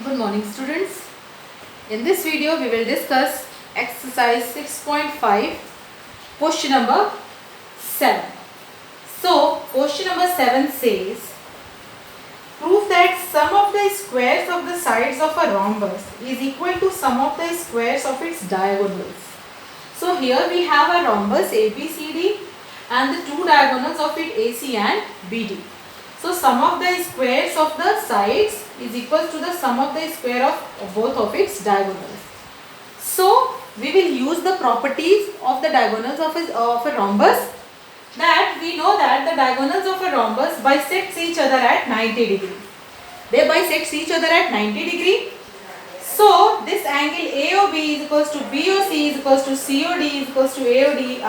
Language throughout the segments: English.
Good morning students. In this video we will discuss exercise 6.5 question number 7. So question number 7 says prove that sum of the squares of the sides of a rhombus is equal to sum of the squares of its diagonals. So here we have a rhombus ABCD and the two diagonals of it AC and BD. So sum of the squares of the sides is equal to the sum of the square of both of its diagonals. So we will use the properties of the diagonals of a rhombus, that we know that the diagonals of a rhombus bisect each other at 90 degree. They bisect each other at 90 degree. So this angle AOB is equals to BOC is equals to COD is equals to AOD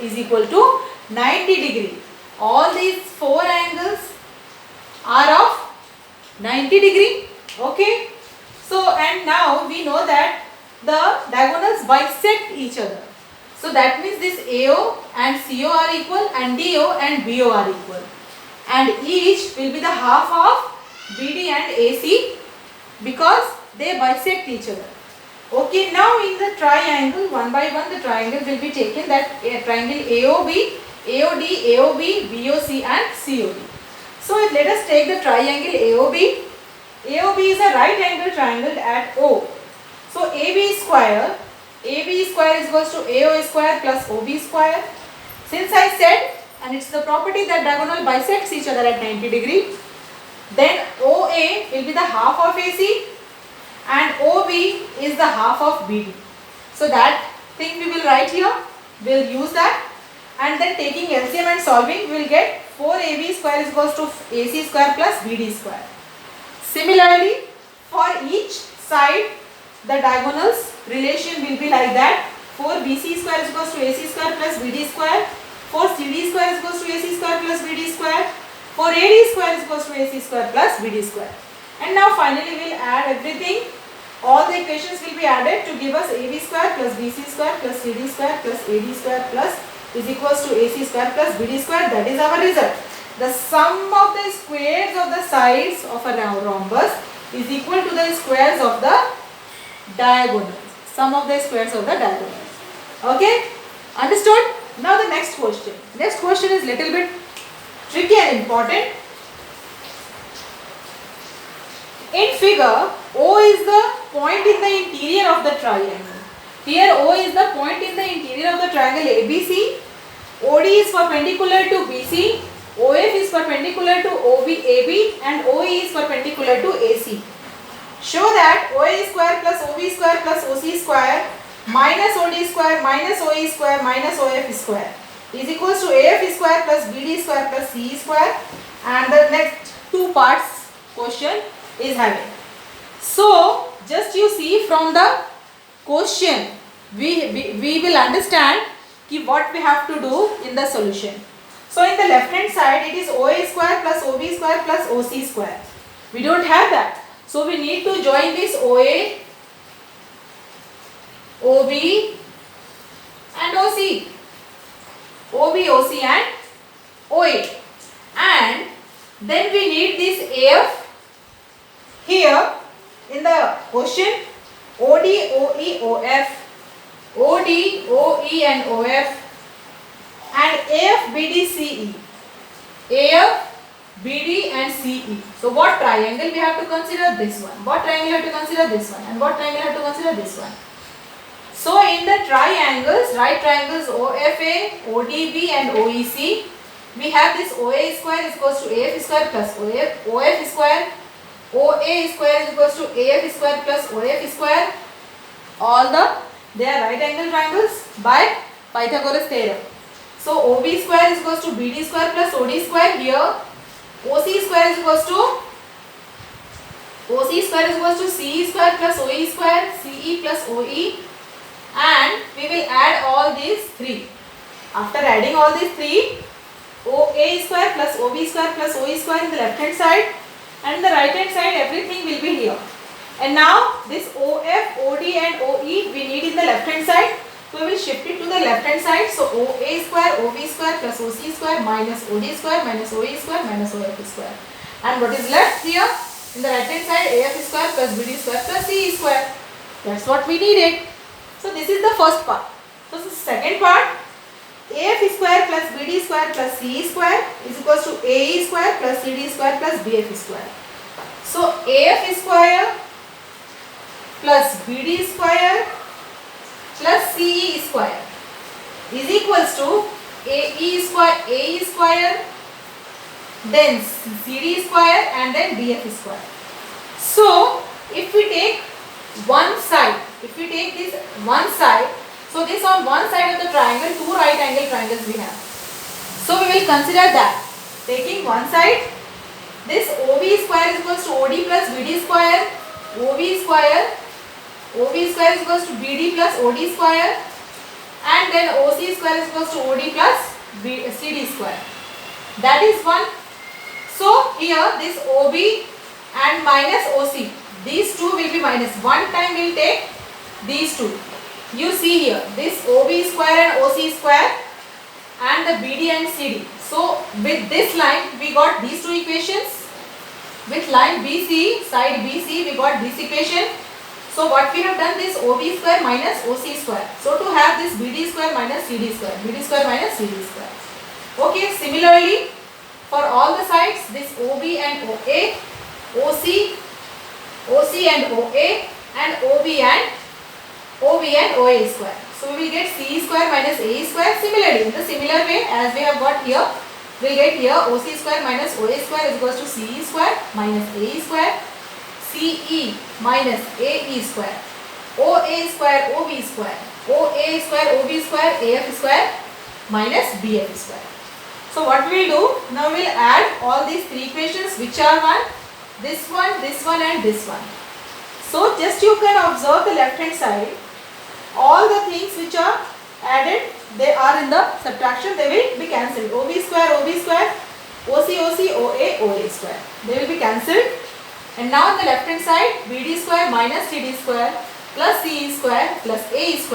is equal to 90 degree. All these four angles are of 90 degree. Okay. So and now we know that the diagonals bisect each other. So that means this AO and CO are equal and DO and BO are equal. And each will be the half of BD and AC because they bisect each other. Okay, now in the triangle, one by one the triangle will be taken, that triangle AOB, AOD, AOB, BOC and COD. So let us take the triangle AOB. AOB is a right angle triangle at O. So AB square is equals to AO square plus OB square. Since I said, and it's the property that diagonal bisects each other at 90 degree, then OA will be the half of AC and OB is the half of BD. So that thing we will write here, we will use that, and then taking LCM and solving we will get 4AB square is equals to AC square plus BD square. Similarly, for each side the diagonals relation will be like that. 4BC square is equals to AC square plus BD square, 4CD square is equals to AC square plus BD square, 4AD square is equals to AC square plus BD square. And now finally we will add everything. All the equations will be added to give us AB square plus BC square plus CD square plus AD square plus is equals to AC square plus BD square. That is our result. The sum of the squares of the sides of a rhombus is equal to the squares of the diagonals. Sum of the squares of the diagonals. Okay? Understood? Now the next question. Next question is little bit tricky and important. In figure, O is the point in the interior of the triangle. Here O is the point in the interior of the triangle ABC. OD is perpendicular to BC. OF is perpendicular to AB and OE is perpendicular to AC. Show that OA square plus OB square plus OC square minus OD square minus OE square minus OF square is equals to AF square plus BD square plus CE square, and the next two parts question is having. So just you see from the question we will understand what we have to do in the solution. So in the left hand side it is OA square plus OB square plus OC square. We don't have that. So we need to join this OA, OB and OC. OB, OC and OA. And then we need this AF here in the question. OD, OE, OF, OD, OE and OF and AF, BD, CE. AF, BD and CE. So what triangle we have to consider? This one. What triangle have to consider? This one. And what triangle have to consider? This one. So in the triangles, right triangles OFA, ODB and OEC, we have this OA square is equals to AF square plus OF square, OA square is equals to AF square plus OF square. They are right angle triangles by Pythagoras theorem. So OB square is equals to BD square plus OD square. Here OC square is equals to CE square plus OE square, CE plus OE, and we will add all these three. After adding all these three, OA square plus OB square plus OE square in the left hand side, and in the right hand side everything will be here. And now this OF, OD and OE we need in the left hand side. So we will shift it to the left hand side. So OA square, OB square plus OC square minus OD square minus OE square minus OF square. And what is left here? In the right hand side, AF square plus BD square plus CE square. That's what we needed. So this is the first part. So the second part, AF square plus BD square plus CE square is equals to AE square plus CD square plus BF square. So AF square plus BD square plus CE square is equals to AE square then CD square and then BF square. So if we take one side, if we take this one side, so this on one side of the triangle, two right angle triangles we have. So we will consider that taking one side, this OB square is equals to OD plus BD square, OB square is equals to BD plus OD square, and then OC square is equals to OD plus CD square. That is one. So here this OB and minus OC, these two will be minus. One time we will take these two. You see here this OB square and OC square and the BD and CD. So with this line we got these two equations. With line BC, side BC, we got this equation. So what we have done, this OB square minus OC square. So to have this BD square minus CD square, BD square minus CD square. Okay, similarly for all the sides, this OB and OA, OC and OA, and OB and OA square. So we will get CE square minus AE square. Similarly, in the similar way as we have got here, we will get here OC square minus OA square is equals to CE square minus AE square, CE minus AE square, OA square OB square, OA square OB square, AF square minus BF square. So what we will do, now we will add all these three equations which are this one and this one. So just you can observe the left hand side, all the things which are added, they are in the subtraction, they will be cancelled. OB square, OC, OA square, they will be cancelled. And now on the left hand side, BD square minus CD square plus CE square plus AE square.